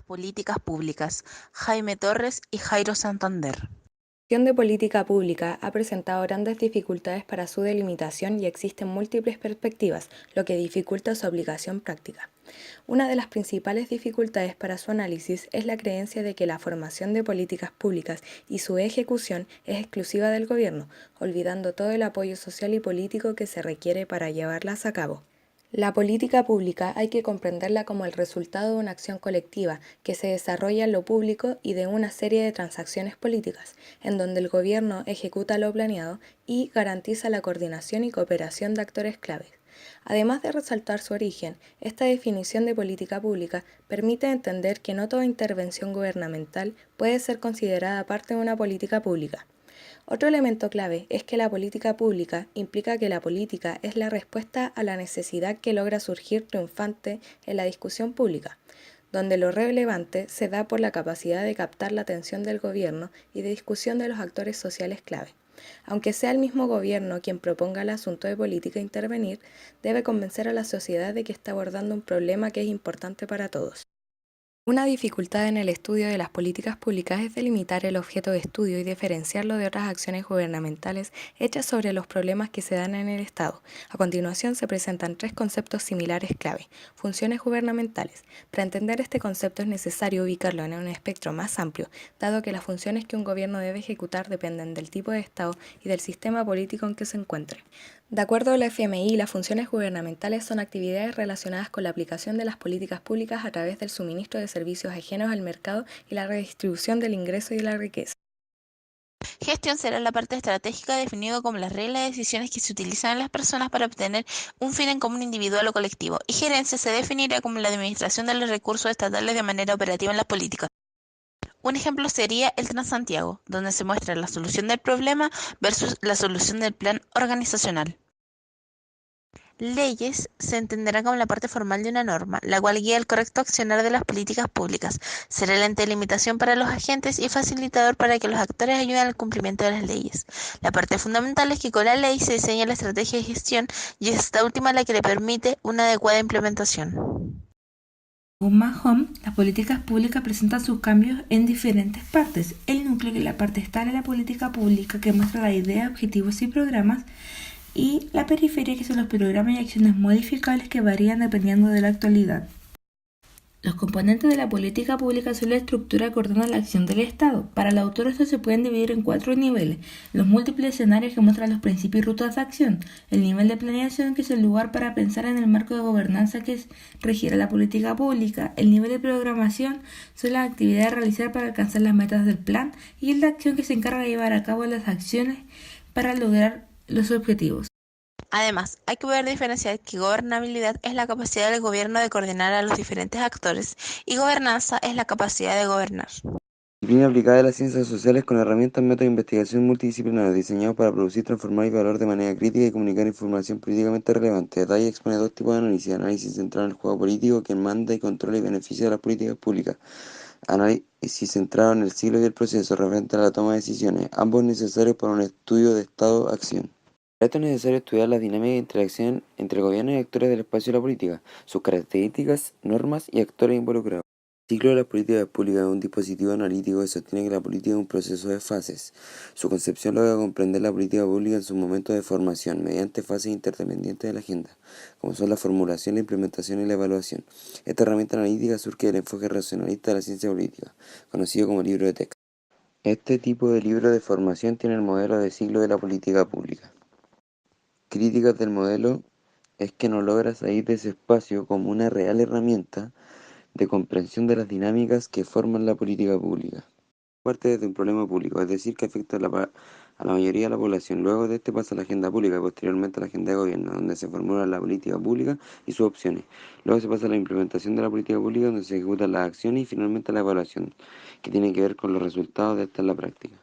Políticas Públicas, Jaime Torres y Jairo Santander. La Gestión de política pública ha presentado grandes dificultades para su delimitación y existen múltiples perspectivas, lo que dificulta su aplicación práctica. Una de las principales dificultades para su análisis es la creencia de que la formación de políticas públicas y su ejecución es exclusiva del gobierno, olvidando todo el apoyo social y político que se requiere para llevarlas a cabo. La política pública hay que comprenderla como el resultado de una acción colectiva que se desarrolla en lo público y de una serie de transacciones políticas, en donde el gobierno ejecuta lo planeado y garantiza la coordinación y cooperación de actores claves. Además de resaltar su origen, esta definición de política pública permite entender que no toda intervención gubernamental puede ser considerada parte de una política pública. Otro elemento clave es que la política pública implica que la política es la respuesta a la necesidad que logra surgir triunfante en la discusión pública, donde lo relevante se da por la capacidad de captar la atención del gobierno y de discusión de los actores sociales clave. Aunque sea el mismo gobierno quien proponga el asunto de política intervenir, debe convencer a la sociedad de que está abordando un problema que es importante para todos. Una dificultad en el estudio de las políticas públicas es delimitar el objeto de estudio y diferenciarlo de otras acciones gubernamentales hechas sobre los problemas que se dan en el Estado. A continuación se presentan tres conceptos similares clave: funciones gubernamentales. Para entender este concepto es necesario ubicarlo en un espectro más amplio, dado que las funciones que un gobierno debe ejecutar dependen del tipo de Estado y del sistema político en que se encuentre. De acuerdo a la FMI, las funciones gubernamentales son actividades relacionadas con la aplicación de las políticas públicas a través del suministro de servicios ajenos al mercado y la redistribución del ingreso y la riqueza. Gestión será la parte estratégica definida como las reglas y decisiones que se utilizan en las personas para obtener un fin en común individual o colectivo. Y gerencia se definirá como la administración de los recursos estatales de manera operativa en las políticas. Un ejemplo sería el Transantiago, donde se muestra la solución del problema versus la solución del plan organizacional. Leyes se entenderán como la parte formal de una norma, la cual guía el correcto accionar de las políticas públicas. Será el ente de limitación para los agentes y facilitador para que los actores ayuden al cumplimiento de las leyes. La parte fundamental es que con la ley se diseña la estrategia de gestión y es esta última la que le permite una adecuada implementación. Según Mahom, las políticas públicas presentan sus cambios en diferentes partes. El núcleo, que es la parte estable de la política pública, que muestra la idea, objetivos y programas, y la periferia, que son los programas y acciones modificables que varían dependiendo de la actualidad. Los componentes de la política pública son la estructura que ordena la acción del Estado. Para el autor, estos se pueden dividir en 4 niveles: los múltiples escenarios, que muestran los principios y rutas de acción; el nivel de planeación, que es el lugar para pensar en el marco de gobernanza que regirá la política pública; el nivel de programación, son las actividades a realizar para alcanzar las metas del plan; y el de acción, que se encarga de llevar a cabo las acciones para lograr los objetivos. Además, hay que poder diferenciar que gobernabilidad es la capacidad del gobierno de coordinar a los diferentes actores y gobernanza es la capacidad de gobernar. Disciplina aplicada de las ciencias sociales con herramientas, métodos de investigación multidisciplinarios diseñados para producir, transformar y valorar de manera crítica y comunicar información políticamente relevante. Detalla y expone dos tipos de análisis: análisis centrado en el juego político, que manda y controla y beneficia de las políticas públicas; análisis centrado en el ciclo y el proceso referente a la toma de decisiones, ambos necesarios para un estudio de Estado-acción. Para esto es necesario estudiar la dinámica de interacción entre el gobierno y actores del espacio de la política, sus características, normas y actores involucrados. El ciclo de las políticas públicas es un dispositivo analítico que sostiene que la política es un proceso de fases. Su concepción logra comprender la política pública en sus momentos de formación, mediante fases interdependientes de la agenda, como son la formulación, la implementación y la evaluación. Esta herramienta analítica surge del enfoque racionalista de la ciencia política, conocido como libro de texto. Este tipo de libro de formación tiene el modelo de ciclo de la política pública. Críticas del modelo es que no logra salir de ese espacio como una real herramienta de comprensión de las dinámicas que forman la política pública. Parte desde un problema público, es decir, que afecta a la mayoría de la población. Luego de este pasa a la agenda pública y posteriormente a la agenda de gobierno, donde se formula la política pública y sus opciones. Luego se pasa a la implementación de la política pública, donde se ejecutan las acciones, y finalmente a la evaluación, que tiene que ver con los resultados de esta en la práctica.